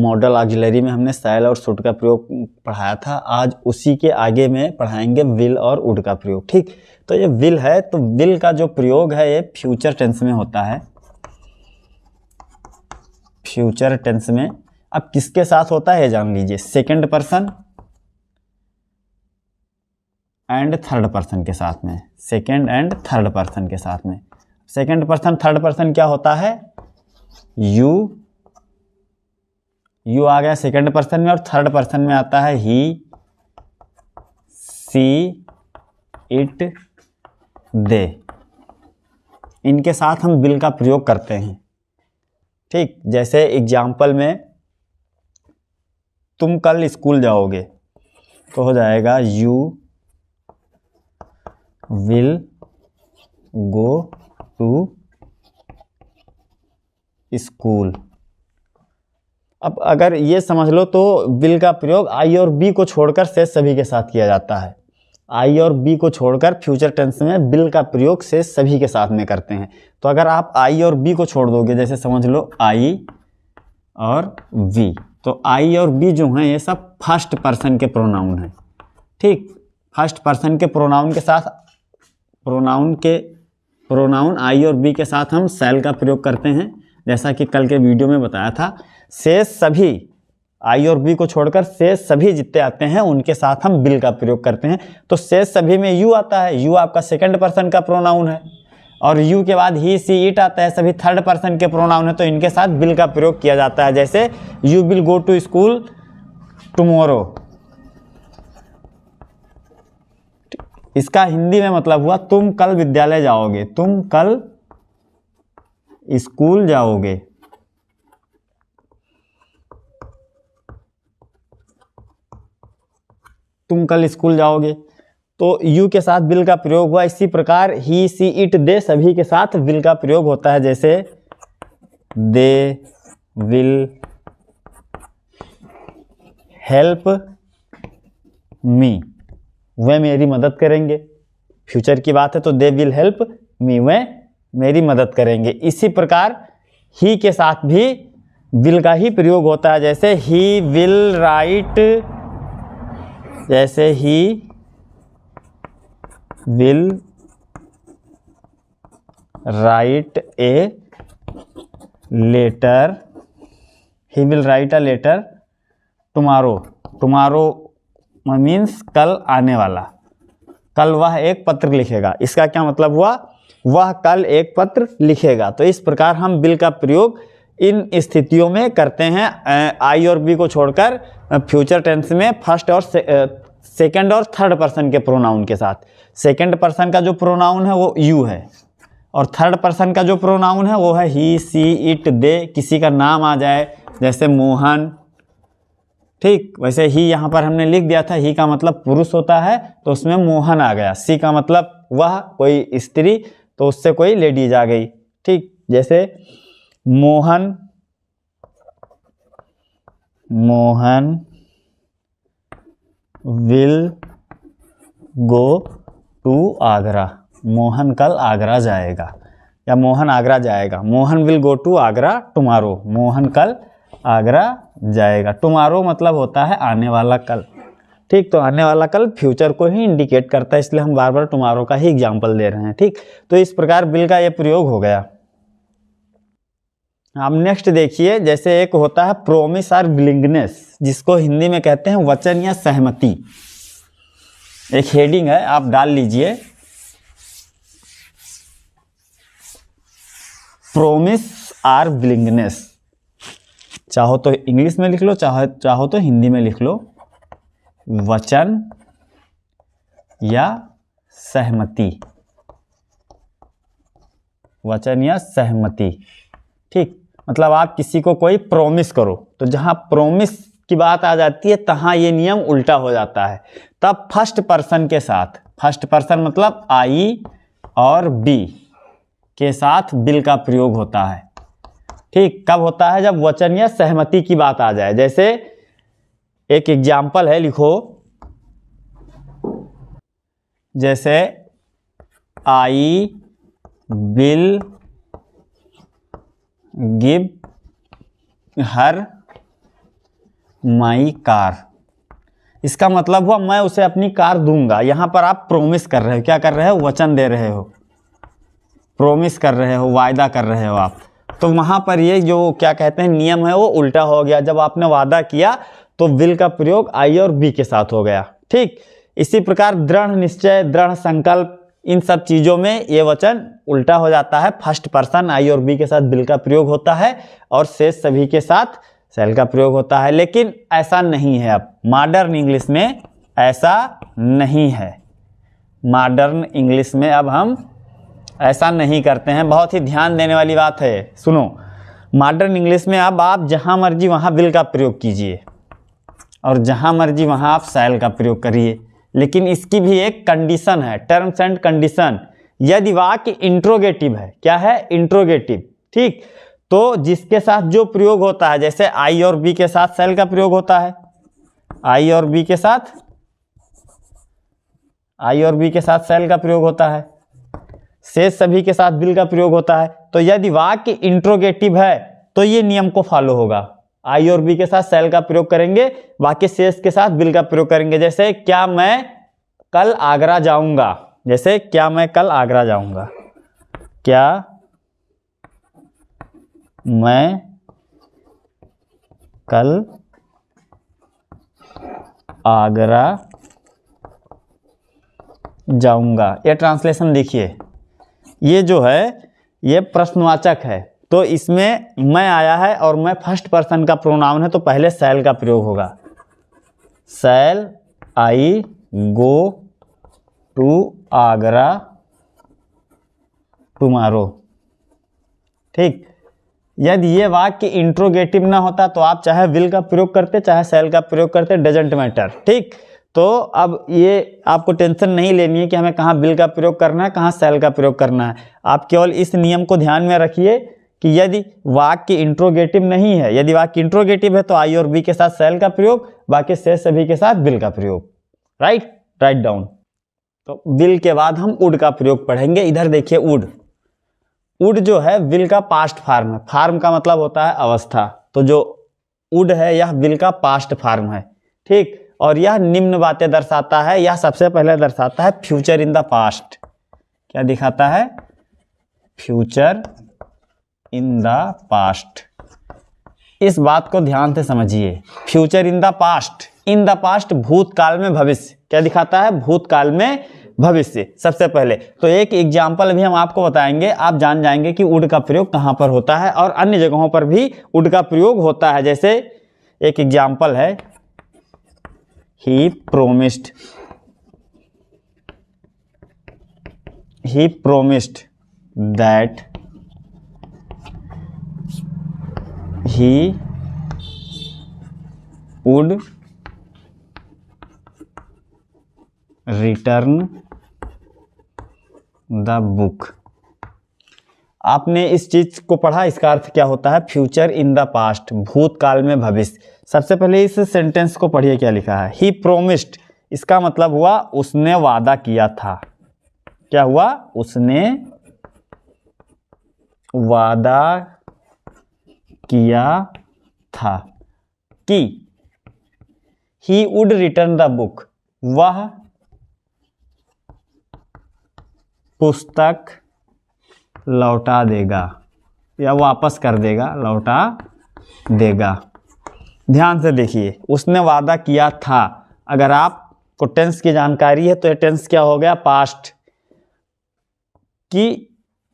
Model auxiliary में हमने शैल और शुड का प्रयोग पढ़ाया था। आज उसी के आगे में पढ़ाएंगे विल और वुड का प्रयोग। ठीक, तो ये विल है, तो विल का जो प्रयोग है ये फ्यूचर टेंस में होता है। फ्यूचर टेंस में अब किसके साथ होता है जान लीजिए, second person and third person के साथ में। सेकंड एंड थर्ड पर्सन के साथ में। सेकंड पर्सन थर्ड पर्सन क्या होता है, यू आ गया सेकंड पर्सन में, और थर्ड पर्सन में आता है ही, सी, इट, दे। इनके साथ हम विल का प्रयोग करते हैं। ठीक, जैसे एग्जाम्पल में तुम कल स्कूल जाओगे तो हो जाएगा you will go to school. अब अगर ये समझ लो तो विल का प्रयोग आई और बी को छोड़कर शेष सभी के साथ किया जाता है। आई और बी को छोड़कर फ्यूचर टेंस में विल का प्रयोग शेष सभी के साथ में करते हैं। तो अगर आप आई और बी को छोड़ दोगे, जैसे समझ लो आई और वी, तो आई और बी जो हैं ये सब फर्स्ट पर्सन के प्रोनाउन हैं। ठीक, फर्स्ट पर्सन के प्रोनाउन के साथ प्रोनाउन आई और बी के साथ हम शैल का प्रयोग करते हैं, जैसा कि कल के वीडियो में बताया था। शेष सभी आई और बी को छोड़कर शेष सभी जितने आते हैं उनके साथ हम विल का प्रयोग करते हैं। तो शेष सभी में यू आता है, यू आपका सेकंड पर्सन का प्रोनाउन है, और यू के बाद ही, सी, इट आता है, सभी थर्ड पर्सन के प्रोनाउन है, तो इनके साथ विल का प्रयोग किया जाता है। जैसे you will go to school tomorrow. इसका हिंदी में मतलब हुआ तुम कल विद्यालय जाओगे, तुम कल स्कूल जाओगे। तुम कल स्कूल जाओगे, तो यू के साथ विल का प्रयोग हुआ। इसी प्रकार ही, सी, इट, दे सभी के साथ विल का प्रयोग होता है। जैसे दे विल हेल्प मी, वे मेरी मदद करेंगे। फ्यूचर की बात है तो दे विल हेल्प मी, वे मेरी मदद करेंगे। इसी प्रकार ही के साथ भी विल का ही प्रयोग होता है। जैसे ही विल राइट, जैसे he will write a letter, he will write a letter tomorrow. Tomorrow means कल आने वाला, कल वह एक पत्र लिखेगा। इसका क्या मतलब हुआ, वह कल एक पत्र लिखेगा। तो इस प्रकार हम विल का प्रयोग इन स्थितियों में करते हैं, आई और बी को छोड़कर फ्यूचर टेंस में फर्स्ट और सेकंड और थर्ड पर्सन के प्रोनाउन के साथ। सेकंड पर्सन का जो प्रोनाउन है वो यू है, और थर्ड पर्सन का जो प्रोनाउन है वो है ही, सी, इट, दे। किसी का नाम आ जाए जैसे मोहन, ठीक, वैसे ही यहाँ पर हमने लिख दिया था, ही का मतलब पुरुष होता है तो उसमें मोहन आ गया। सी का मतलब वह कोई स्त्री, तो उससे कोई लेडीज आ गई। ठीक, जैसे Mohan will go to Agra, Mohan कल आगरा जाएगा, या मोहन आगरा जाएगा। Mohan will go to Agra tomorrow, Mohan कल आगरा जाएगा। टुमारो मतलब होता है आने वाला कल। ठीक, तो आने वाला कल फ्यूचर को ही इंडिकेट करता है, इसलिए हम बार बार टुमारो का ही एग्जाम्पल दे रहे हैं। ठीक, तो इस प्रकार विल का ये प्रयोग हो गया। अब नेक्स्ट देखिए, जैसे एक होता है प्रोमिस और विलिंगनेस, जिसको हिंदी में कहते हैं वचन या सहमति। एक हेडिंग है, आप डाल लीजिए, प्रोमिस और विलिंगनेस। चाहो तो इंग्लिश में लिख लो, चाहो तो हिंदी में लिख लो, वचन या सहमति, वचन या सहमति। ठीक, मतलब आप किसी को कोई प्रॉमिस करो, तो जहां प्रॉमिस की बात आ जाती है तहां ये नियम उल्टा हो जाता है। तब फर्स्ट पर्सन के साथ, फर्स्ट पर्सन मतलब आई और बी के साथ विल का प्रयोग होता है। ठीक, कब होता है, जब वचन या सहमति की बात आ जाए। जैसे एक एग्जाम्पल है, लिखो, जैसे I will give her my car. इसका मतलब हुआ मैं उसे अपनी कार दूंगा। यहाँ पर आप प्रोमिस कर रहे हो, क्या कर रहे हो, वचन दे रहे हो, प्रोमिस कर रहे हो, वायदा कर रहे हो आप। तो वहाँ पर ये जो क्या कहते हैं नियम है वो उल्टा हो गया। जब आपने वादा किया तो विल का प्रयोग आई और बी के साथ हो गया। ठीक, इसी प्रकार दृढ़ निश्चय, दृढ़ संकल्प, इन सब चीज़ों में ये वचन उल्टा हो जाता है। फर्स्ट पर्सन आई और बी के साथ विल का प्रयोग होता है और शेष सभी के साथ शैल का प्रयोग होता है। लेकिन ऐसा नहीं है, अब मॉडर्न इंग्लिश में ऐसा नहीं है। मॉडर्न इंग्लिश में अब हम ऐसा नहीं करते हैं। बहुत ही ध्यान देने वाली बात है, सुनो। मॉडर्न इंग्लिश में अब आप जहाँ मर्जी वहाँ विल का प्रयोग कीजिए और जहाँ मर्जी वहाँ आप शैल का प्रयोग करिए। लेकिन इसकी भी एक कंडीशन है, टर्म्स एंड कंडीशन। यदि वाक्य इंट्रोगेटिव है, क्या है, इंट्रोगेटिव, ठीक, तो जिसके साथ जो प्रयोग होता है, जैसे आई और बी के साथ शैल का प्रयोग होता है, आई और बी के साथ शैल का प्रयोग होता है, शेष सभी के साथ विल का प्रयोग होता है। तो यदि वाक्य इंट्रोगेटिव है तो ये नियम को फॉलो होगा। आई और बी के साथ शैल का प्रयोग करेंगे, बाकी शेष के साथ विल का प्रयोग करेंगे। जैसे क्या मैं कल आगरा जाऊंगा, जैसे क्या मैं कल आगरा जाऊंगा, क्या मैं कल आगरा जाऊंगा। ये ट्रांसलेशन देखिए, ये जो है ये प्रश्नवाचक है, तो इसमें मैं आया है और मैं फर्स्ट पर्सन का प्रोनाउन है, तो पहले शैल का प्रयोग होगा। शैल आई गो टू आगरा टुमारो। ठीक, यदि ये वाक्य इंट्रोगेटिव ना होता तो आप चाहे विल का प्रयोग करते चाहे शैल का प्रयोग करते, डजेंट मैटर। ठीक, तो अब ये आपको टेंशन नहीं लेनी है कि हमें कहाँ विल का प्रयोग करना है, कहाँ शैल का प्रयोग करना है। आप केवल इस नियम को ध्यान में रखिए कि यदि वाक्य इंट्रोगेटिव नहीं है, यदि वाक्य इंट्रोगेटिव है तो आई और बी के साथ शैल का प्रयोग, बाकी शेष सभी के साथ विल का प्रयोग। Write down. तो विल के बाद हम वुड का प्रयोग पढ़ेंगे। इधर देखिए वुड। वुड जो है विल का पास्ट फॉर्म है। फॉर्म का मतलब होता है अवस्था, तो जो वुड है यह विल का पास्ट फॉर्म है। ठीक, और यह निम्न बातें दर्शाता है। यह सबसे पहले दर्शाता है फ्यूचर इन द पास्ट। क्या दिखाता है, फ्यूचर इन द पास्ट। इस बात को ध्यान से समझिए, future in the past, in the past भूतकाल में भविष्य। क्या दिखाता है, भूतकाल में भविष्य। सबसे पहले तो एक एग्जाम्पल भी हम आपको बताएंगे, आप जान जाएंगे कि वुड का प्रयोग कहाँ पर होता है और अन्य जगहों पर भी वुड का प्रयोग होता है। जैसे एक एग्जाम्पल है, he promised that he would return the book। आपने इस चीज को पढ़ा, इसका अर्थ क्या होता है, फ्यूचर इन द पास्ट, भूतकाल में भविष्य। सबसे पहले इस सेंटेंस को पढ़िए, क्या लिखा है, ही प्रोमिस्ड। इसका मतलब हुआ उसने वादा किया था। क्या हुआ, उसने वादा किया था कि he would return the book, वह पुस्तक लौटा देगा या वापस कर देगा, लौटा देगा। ध्यान से देखिए, उसने वादा किया था। अगर आपको टेंस की जानकारी है तो ये टेंस क्या हो गया, पास्ट, कि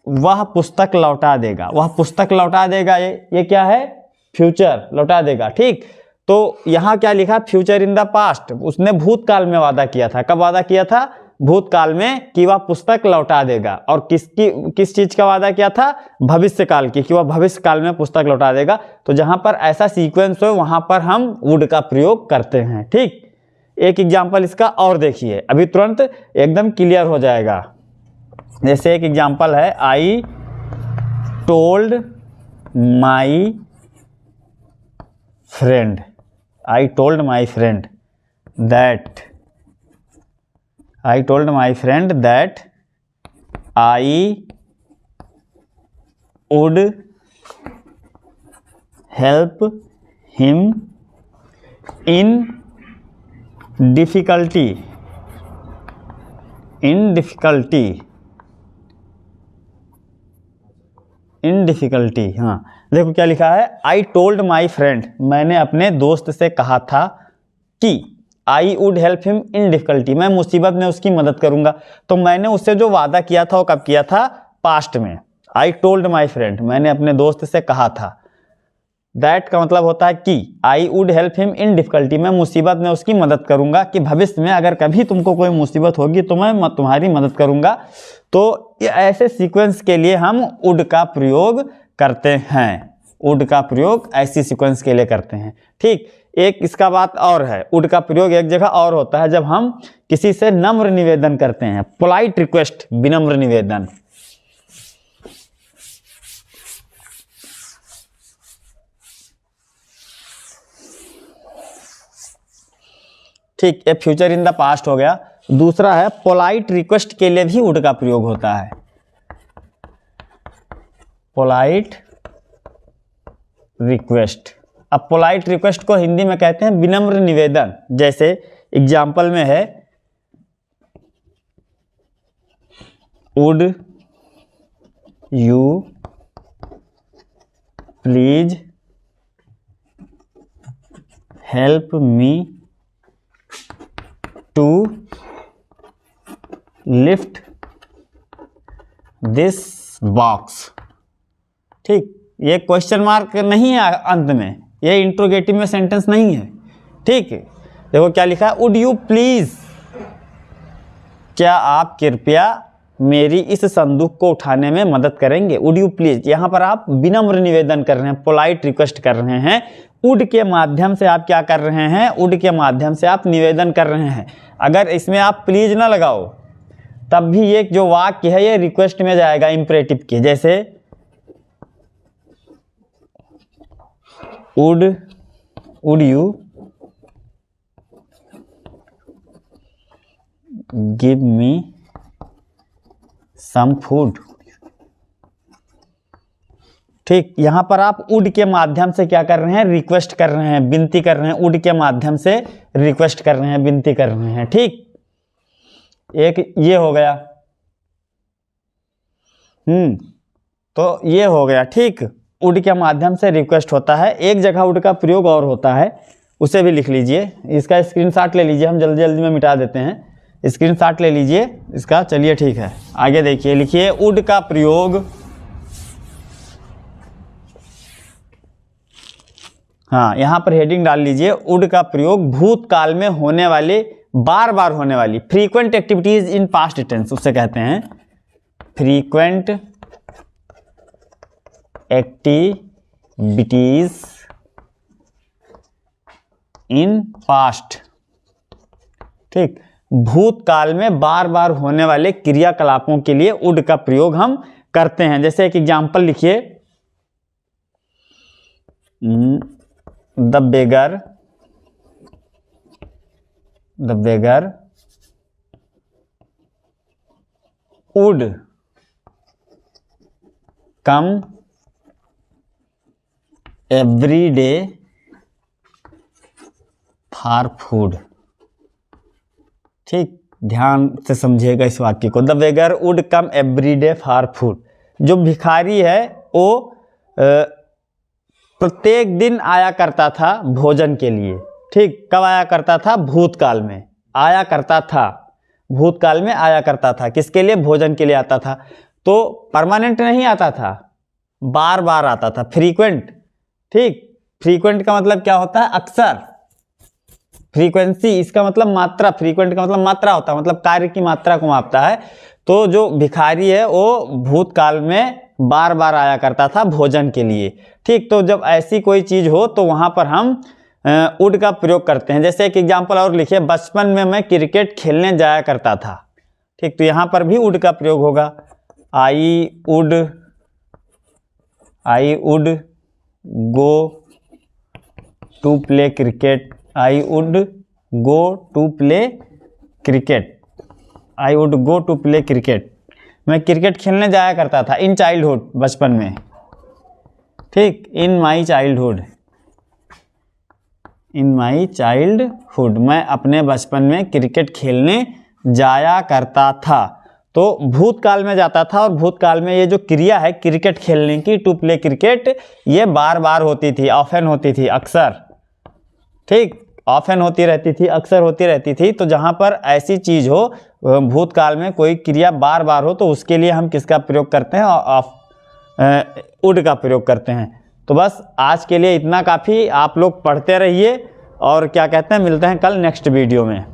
वह पुस्तक लौटा देगा। वह पुस्तक लौटा देगा, ये क्या है, फ्यूचर, लौटा देगा। ठीक, तो यहां क्या लिखा, फ्यूचर इन द पास्ट। उसने भूतकाल में वादा किया था। कब वादा किया था, भूतकाल में, कि वह पुस्तक लौटा देगा। और किस चीज का वादा किया था, भविष्य काल की, कि वह भविष्य काल में पुस्तक लौटा देगा। तो जहां पर ऐसा सीक्वेंस हो वहां पर हम वुड का प्रयोग करते हैं। ठीक, एक एग्जांपल इसका और देखिए, अभी तुरंत एकदम क्लियर हो जाएगा। जैसे एक एग्जांपल है, I told my friend, I told my friend that, I told my friend that I would help him in difficulty, in difficulty, in difficulty. हाँ देखो क्या लिखा है, आई टोल्ड माई फ्रेंड, मैंने अपने दोस्त से कहा था कि I would help him in difficulty, मैं मुसीबत में उसकी मदद करूंगा। तो मैंने उससे जो वादा किया था वो कब किया था, पास्ट में। आई टोल्ड माई फ्रेंड, मैंने अपने दोस्त से कहा था। दैट का मतलब होता है कि I would help him in difficulty, मैं मुसीबत में उसकी मदद करूंगा, कि भविष्य में अगर कभी तुमको कोई मुसीबत होगी तो मैं तुम्हारी मदद करूंगा। तो ये ऐसे सीक्वेंस के लिए हम वुड का प्रयोग करते हैं, वुड का प्रयोग ऐसी सीक्वेंस के लिए करते हैं। ठीक, एक इसका बात और है, वुड का प्रयोग एक जगह और होता है जब हम किसी से नम्र निवेदन करते हैं, पोलाइट रिक्वेस्ट, विनम्र निवेदन। ठीक, ये फ्यूचर इन द पास्ट हो गया। दूसरा है पोलाइट रिक्वेस्ट के लिए भी वुड का प्रयोग होता है, पोलाइट रिक्वेस्ट। अब पोलाइट रिक्वेस्ट को हिंदी में कहते हैं विनम्र निवेदन। जैसे एग्जाम्पल में है, would you please help me to lift this box. ठीक, ये क्वेश्चन मार्क नहीं है अंत में, ये इंट्रोगेटिव में सेंटेंस नहीं है। ठीक है, देखो क्या लिखा है, वुड यू प्लीज, क्या आप कृपया मेरी इस संदूक को उठाने में मदद करेंगे। वुड यू प्लीज, यहाँ पर आप विनम्र निवेदन कर रहे हैं, पोलाइट रिक्वेस्ट कर रहे हैं। वुड के माध्यम से आप क्या कर रहे हैं, वुड के माध्यम से आप निवेदन कर रहे हैं। अगर इसमें आप प्लीज ना लगाओ तब भी ये जो वाक्य है ये रिक्वेस्ट में जाएगा, इंपरेटिव के। जैसे would you give me some food. ठीक, यहां पर आप वुड के माध्यम से क्या कर रहे हैं, रिक्वेस्ट कर रहे हैं, विनती कर रहे हैं। वुड के माध्यम से रिक्वेस्ट कर रहे हैं, विनती कर रहे हैं। ठीक, एक ये हो गया। तो ये हो गया। ठीक, वुड के माध्यम से रिक्वेस्ट होता है। एक जगह वुड का प्रयोग और होता है, उसे भी लिख लीजिए। इसका स्क्रीनशॉट ले लीजिए, हम जल्दी जल्दी में मिटा देते हैं। स्क्रीनशॉट ले लीजिए इसका। चलिए ठीक है, आगे देखिए, लिखिए वुड का प्रयोग। हाँ, यहाँ पर हेडिंग डाल लीजिए, वुड का प्रयोग भूतकाल में होने वाले, बार बार होने वाली, frequent activities in past tense, उससे कहते हैं फ्रीक्वेंट एक्टिविटीज इन पास्ट। ठीक, भूतकाल में बार बार होने वाले क्रियाकलापों के लिए वुड का प्रयोग हम करते हैं। जैसे एक एग्जाम्पल लिखिए, the beggar would come every day for food. ठीक, ध्यान से समझिएगा इस वाक्य को। The beggar would come every day for food. जो भिखारी है वो प्रत्येक दिन आया करता था भोजन के लिए। ठीक, कब आया करता था, भूतकाल में आया करता था, भूतकाल में आया करता था। किसके लिए, भोजन के लिए आता था। तो परमानेंट नहीं आता था, बार बार आता था, फ्रीक्वेंट। ठीक, फ्रीक्वेंट का मतलब क्या होता है, अक्सर। फ्रीक्वेंसी इसका मतलब मात्रा, फ्रीक्वेंट का मतलब मात्रा होता है, मतलब कार्य की मात्रा को मापता है। तो जो भिखारी है वो भूतकाल में बार बार आया करता था भोजन के लिए। ठीक, तो जब ऐसी कोई चीज हो तो वहां पर हम वुड का प्रयोग करते हैं। जैसे एक एग्जाम्पल और लिखिए, बचपन में मैं क्रिकेट खेलने जाया करता था। ठीक, तो यहां पर भी वुड का प्रयोग होगा। I would go to play cricket. I would go to play cricket. I would go to play cricket. मैं क्रिकेट खेलने जाया करता था, इन चाइल्डहुड, बचपन में। ठीक, इन my childhood, in my childhood, मैं अपने बचपन में क्रिकेट खेलने जाया करता था। तो भूतकाल में जाता था, और भूतकाल में ये जो क्रिया है क्रिकेट खेलने की, टू प्ले क्रिकेट, ये बार बार होती थी, ऑफन होती थी, अक्सर, ठीक, ऑफन होती रहती थी, अक्सर होती रहती थी। तो जहाँ पर ऐसी चीज़ हो, भूतकाल में कोई क्रिया बार बार हो, तो उसके लिए हम किसका प्रयोग करते हैं? वुड का प्रयोग करते हैं। तो बस आज के लिए इतना काफ़ी। आप लोग पढ़ते रहिए, और क्या कहते हैं, मिलते हैं कल नेक्स्ट वीडियो में।